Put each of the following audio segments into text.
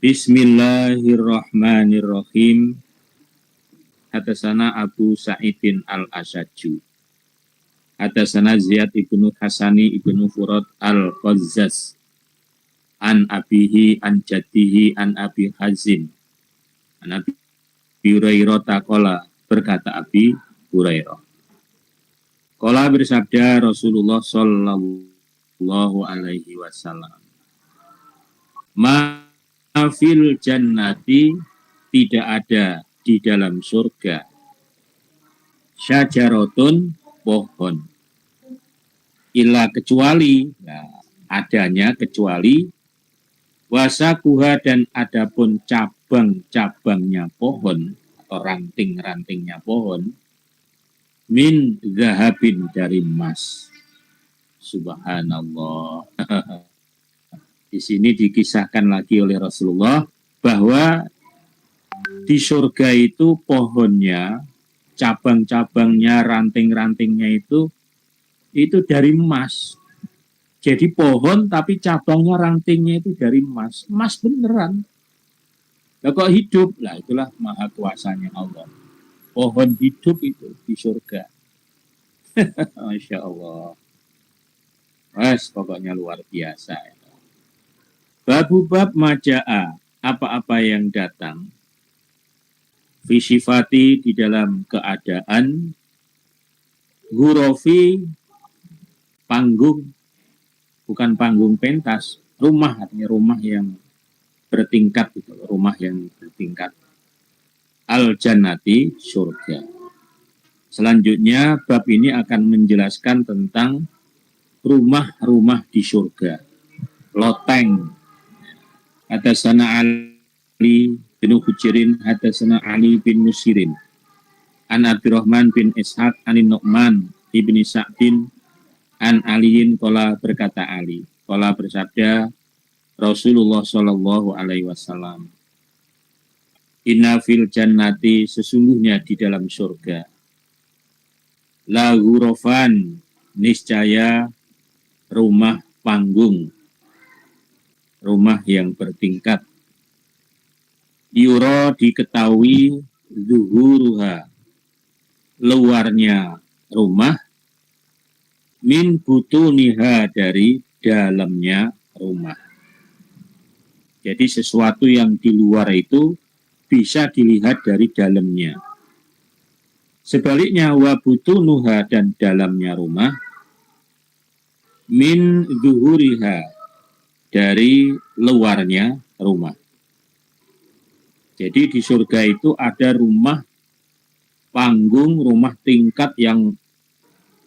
Bismillahirrahmanirrahim. Hadasana Abu Sa'idin al-Asyaju. Hadasana Ziyad ibnu Hasani ibnu Furad al-Qazzaz. An abihi an jaddihi an abi Hazim. An abi Hurairah taqala, berkata Abi Hurairah. Qala bersabda Rasulullah sallallahu alaihi wasallam. Ma fil jannati, tidak ada di dalam surga syajaratun, pohon, illa kecuali, adanya kecuali, wasakuha, dan adapun cabang-cabangnya pohon atau ranting-rantingnya pohon, min zahabin, dari emas. Subhanallah. Di sini dikisahkan lagi oleh Rasulullah bahwa di surga itu pohonnya, cabang-cabangnya, ranting-rantingnya itu dari emas. Jadi pohon tapi cabangnya, rantingnya itu dari emas. Emas beneran. Lah kok hidup? Lah itulah maha kuasanya Allah. Pohon hidup itu di surga. Masya Allah. Wes, pokoknya luar biasa. Babu-bab maja'a, apa-apa yang datang. Fisifati, di dalam keadaan. Hurofi, panggung, bukan panggung pentas. Rumah, artinya rumah yang bertingkat, gitu. Rumah yang bertingkat. Al-jannati, surga. Selanjutnya bab ini akan menjelaskan tentang rumah-rumah di surga. Loteng. Hadasana Ali bin Hujirin, hadasana Ali bin Musirin, an Abdurrahman bin Ishaq, anin Nu'man ibni Sa'din, an Aliin, qala, berkata Ali, qala, bersabda Rasulullah sallallahu alaihi wasallam, inna fil jannati, sesungguhnya di dalam surga, la ghurafan, niscaya rumah panggung, rumah yang bertingkat. Yura, diketahui, zuhuruha, luarnya rumah, min butuniha, dari dalamnya rumah. Jadi sesuatu yang di luar itu bisa dilihat dari dalamnya. Sebaliknya, wa butunuha, dan dalamnya rumah, min zuhuriha, dari luarnya rumah. Jadi di surga itu ada rumah panggung, rumah tingkat yang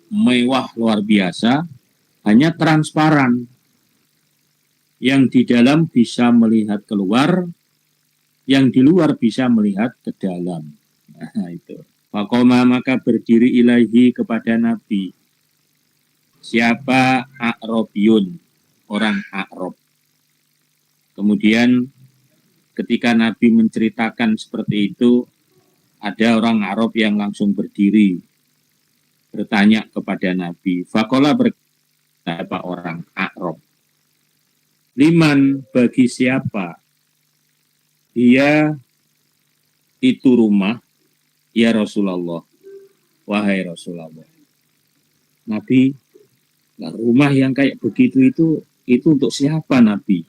mewah luar biasa, hanya transparan. Yang di dalam bisa melihat keluar, yang di luar bisa melihat ke dalam. Nah, itu. Faqoma, maka berdiri ilahi, kepada Nabi. Siapa? A'rabiyun, orang A'rab. Kemudian ketika Nabi menceritakan seperti itu, ada orang Arab yang langsung berdiri bertanya kepada Nabi. Faqala, berkata orang Arab, liman, bagi siapa, dia itu rumah, ya Rasulullah, wahai Rasulullah. Nabi, rumah yang kayak begitu itu untuk siapa, Nabi?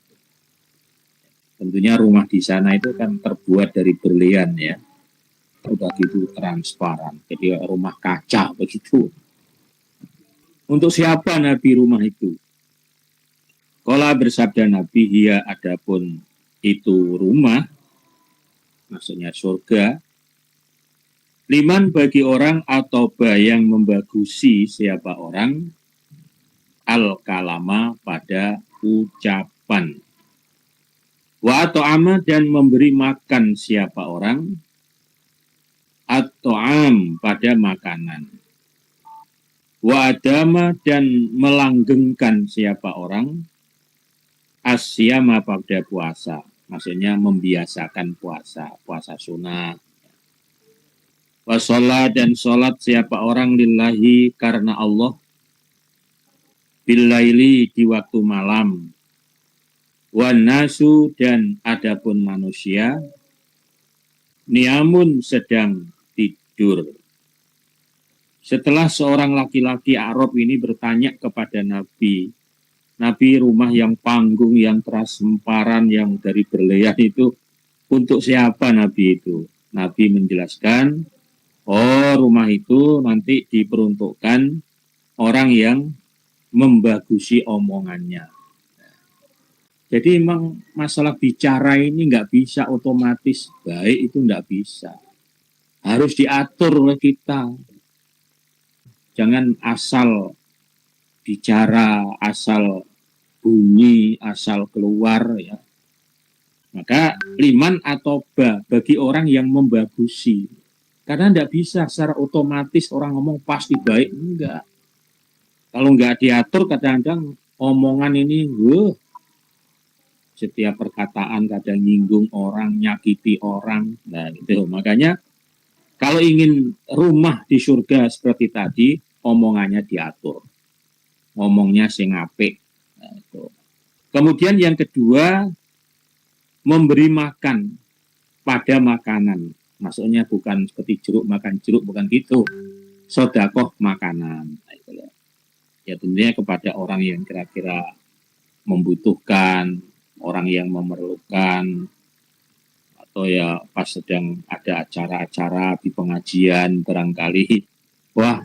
Tentunya rumah di sana itu kan terbuat dari berlian, ya. Udah gitu transparan, jadi rumah kaca begitu. Untuk siapa, Nabi, rumah itu? Qala, bersabda Nabi, hiya, adapun itu rumah, maksudnya surga, liman, bagi orang, atau yang membagusi siapa orang, al-kalama, pada ucapan, wa at'ama, dan memberi makan siapa orang, at'am, pada makanan, wa adama, dan melanggengkan siapa orang, asyama, pada puasa, maksudnya membiasakan puasa sunnah, wa sholat, dan sholat siapa orang, lillahi, karena Allah, billaili, di waktu malam, wan nasu dan adapun manusia niamun sedang tidur. Setelah seorang laki-laki Arab ini bertanya kepada Nabi, rumah yang panggung, yang transparan, yang dari berlian itu untuk siapa Nabi itu? Nabi menjelaskan, oh rumah itu nanti diperuntukkan orang yang membagusi omongannya. Jadi memang masalah bicara ini nggak bisa otomatis baik, itu nggak bisa. Harus diatur oleh kita. Jangan asal bicara, asal bunyi, asal keluar ya. Maka liman atau ba bagi orang yang membagusi. Karena tidak bisa secara otomatis orang ngomong pasti baik, enggak. Kalau enggak diatur kadang-kadang omongan ini, setiap perkataan kadang nyinggung orang, nyakiti orang. Nah itu makanya kalau ingin rumah di surga seperti tadi, omongannya diatur. Ngomongnya sing apik. Nah, itu. Kemudian yang kedua, memberi makan pada makanan. Maksudnya bukan seperti jeruk makan jeruk, bukan gitu. Sodakoh makanan. Nah, itu ya tentunya kepada orang yang kira-kira membutuhkan, orang yang memerlukan, atau ya pas sedang ada acara-acara di pengajian barangkali, wah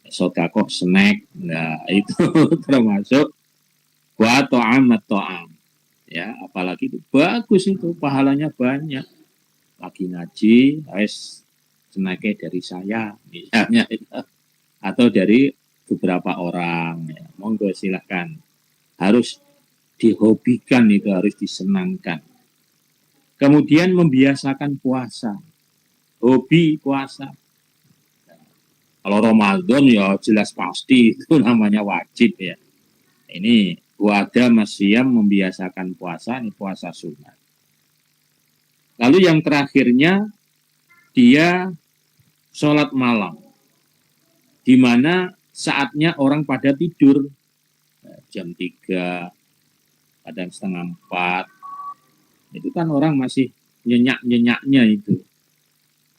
sodakoh snack, nah itu termasuk wa to'am ya, apalagi itu bagus, itu pahalanya banyak. Lagi ngaji, snacknya dari saya misalnya itu. Atau dari beberapa orang ya. Monggo silahkan, harus dihobikan, itu harus disenangkan. Kemudian membiasakan puasa, hobi puasa. Kalau Ramadan ya jelas pasti itu namanya wajib ya. Ini wada masyam membiasakan puasa, ini puasa sunat. Lalu yang terakhirnya dia sholat malam, di mana saatnya orang pada tidur, jam 3, kadang setengah 4, itu kan orang masih nyenyak-nyenyaknya itu,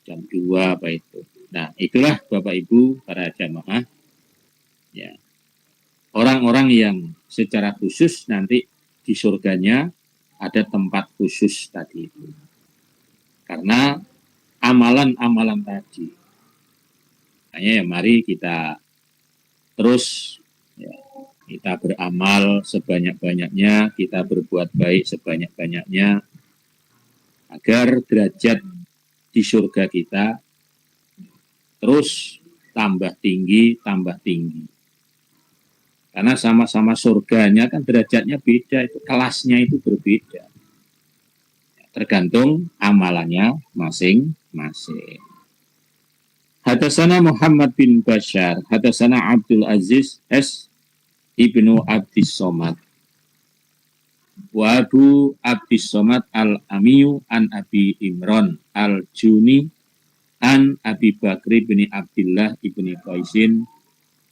jam 2 apa itu. Nah itulah Bapak Ibu para jamaah ya, orang-orang yang secara khusus nanti di surganya ada tempat khusus tadi itu. Karena amalan-amalan tadi. Makanya ya mari kita terus ya, kita beramal sebanyak-banyaknya, kita berbuat baik sebanyak-banyaknya, agar derajat di surga kita terus tambah tinggi, tambah tinggi. Karena sama-sama surganya kan derajatnya beda, itu kelasnya itu berbeda. Tergantung amalannya masing-masing. Hadatsana Muhammad bin Bashar, hadatsana Abdul Aziz Ibnu Abdis Somad. Wa Abu Abdis Somad al-Amiyu an Abi Imran al-Juni an Abi Bakri bin Abdullah ibni Qaisin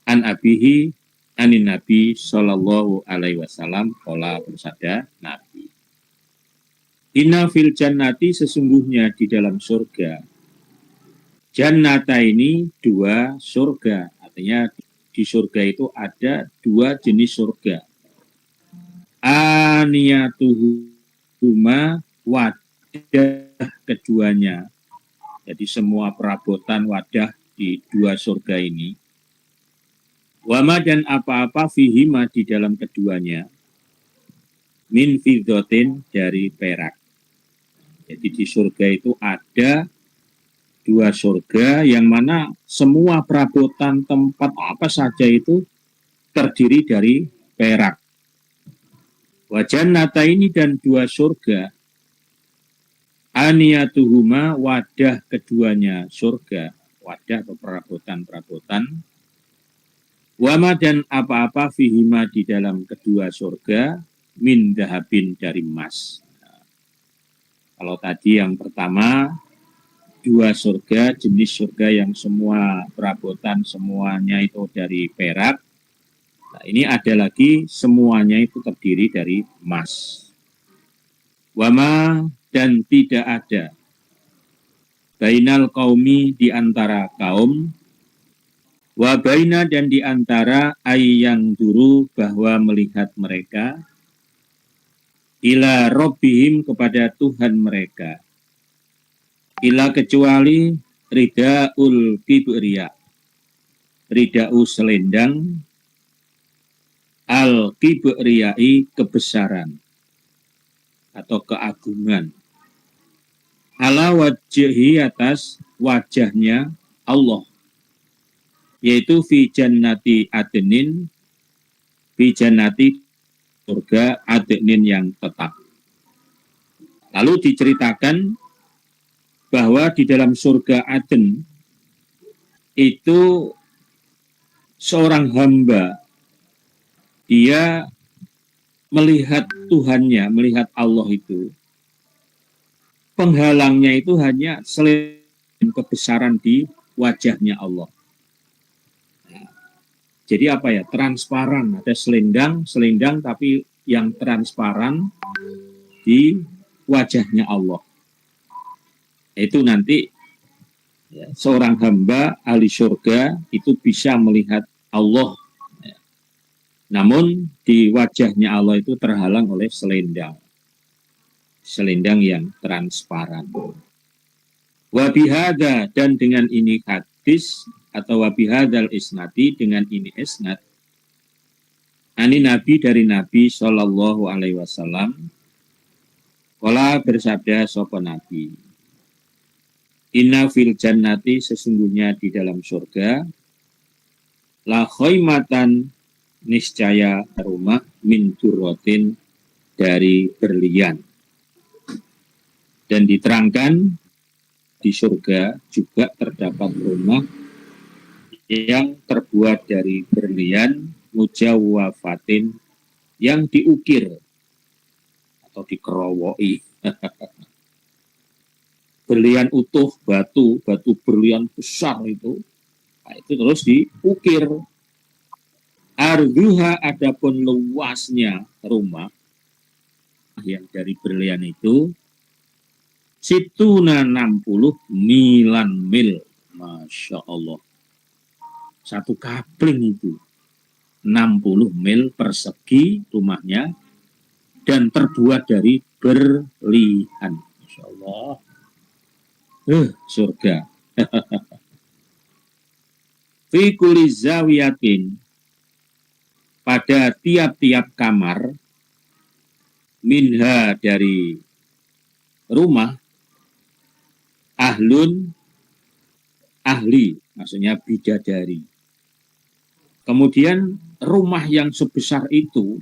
an Abihi anin Nabi sallallahu alaihi wasallam qala, bersabda Nabi, inna fil jannati, sesungguhnya di dalam surga, jannata ini dua surga, artinya di surga itu ada dua jenis surga. Aniyatuhuma, wadah keduanya. Jadi semua perabotan wadah di dua surga ini. Wama, dan apa-apa fihima, di dalam keduanya, min fiddatin, dari perak. Jadi di surga itu ada dua surga yang mana semua perabotan tempat apa saja itu terdiri dari perak. Wajannata ini, dan dua surga, aniyatuhuma, wadah keduanya surga, wadah atau perabotan-perabotan, wama, dan apa-apa fihima, di dalam kedua surga, min dahabin, dari emas. Nah, kalau tadi yang pertama dua surga, jenis surga yang semua perabotan semuanya itu dari perak. Nah, ini ada lagi semuanya itu terdiri dari emas. Wama dan tidak ada bainal qaumi di antara kaum, wa baina dan di antara yang duru bahwa melihat mereka, ila rabbihim kepada Tuhan mereka, ila kecuali ridaul kibriya, ridau selendang, al kibriyai kebesaran atau keagungan, ala wajhi atas wajahnya Allah, yaitu fi jannati adnin, fi jannati surga adnin yang tetap. Lalu diceritakan bahwa di dalam surga Aden itu seorang hamba, dia melihat Tuhannya, melihat Allah itu, penghalangnya itu hanya selendang kebesaran di wajahnya Allah. Jadi apa ya, transparan, ada selendang tapi yang transparan di wajahnya Allah. Itu nanti ya, seorang hamba ahli surga itu bisa melihat Allah. Ya. Namun di wajahnya Allah itu terhalang oleh selendang yang transparan. Wabihada dan dengan ini hadis atau wabihadal isnati dengan ini isnad. Ani Nabi dari Nabi Shallallahu Alaihi Wasallam. Kala bersabda sapa Nabi. Inna fil jannati sesungguhnya di dalam surga la khaymatan niscaya rumah min durratin dari berlian. Dan diterangkan di surga juga terdapat rumah yang terbuat dari berlian mujawwafatin yang diukir atau dikerowoi. Berlian utuh, batu berlian besar itu, nah itu terus diukir. Arduha adapun luasnya rumah yang dari berlian itu situna 60 milan mil, Masya Allah. Satu kapling itu 60 mil persegi rumahnya dan terbuat dari berlian. Masya Allah. Surga. Fi kulli zawiyatin pada tiap-tiap kamar minha dari rumah ahlun ahli, maksudnya bidadari. Kemudian rumah yang sebesar itu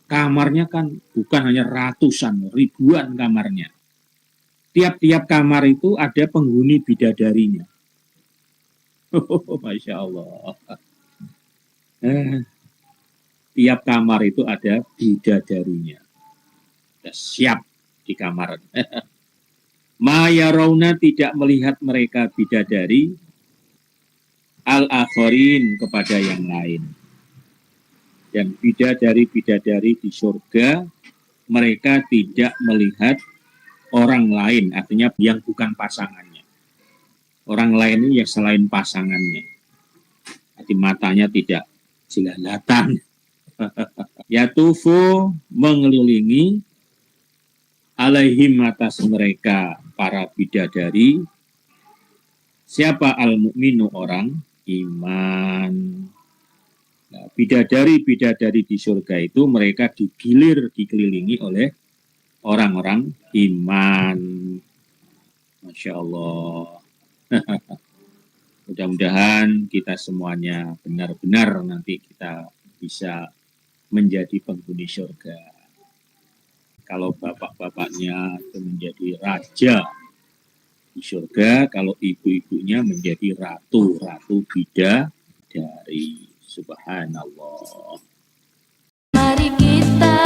kamarnya kan bukan hanya ratusan, ribuan kamarnya. Tiap-tiap kamar itu ada penghuni bidadarinya. Masya Allah. Tiap kamar itu ada bidadarinya. Siap di kamar. Maya rauna tidak melihat mereka bidadari al-akhirin kepada yang lain. Dan bidadari-bidadari di surga mereka tidak melihat orang lain, artinya yang bukan pasangannya. Orang lain ini yang selain pasangannya. Jadi matanya tidak jelalatan. Yatufu mengelilingi alaihim atas mereka para bidadari. Siapa al-mu'minu orang iman. Nah, bidadari-bidadari di surga itu mereka dikelilingi oleh orang-orang iman. Masya Allah. Mudah-mudahan kita semuanya benar-benar nanti kita bisa menjadi penghuni surga. Kalau bapak-bapaknya itu menjadi raja di surga, kalau ibu-ibunya menjadi ratu-ratu bidadari. Subhanallah. Mari kita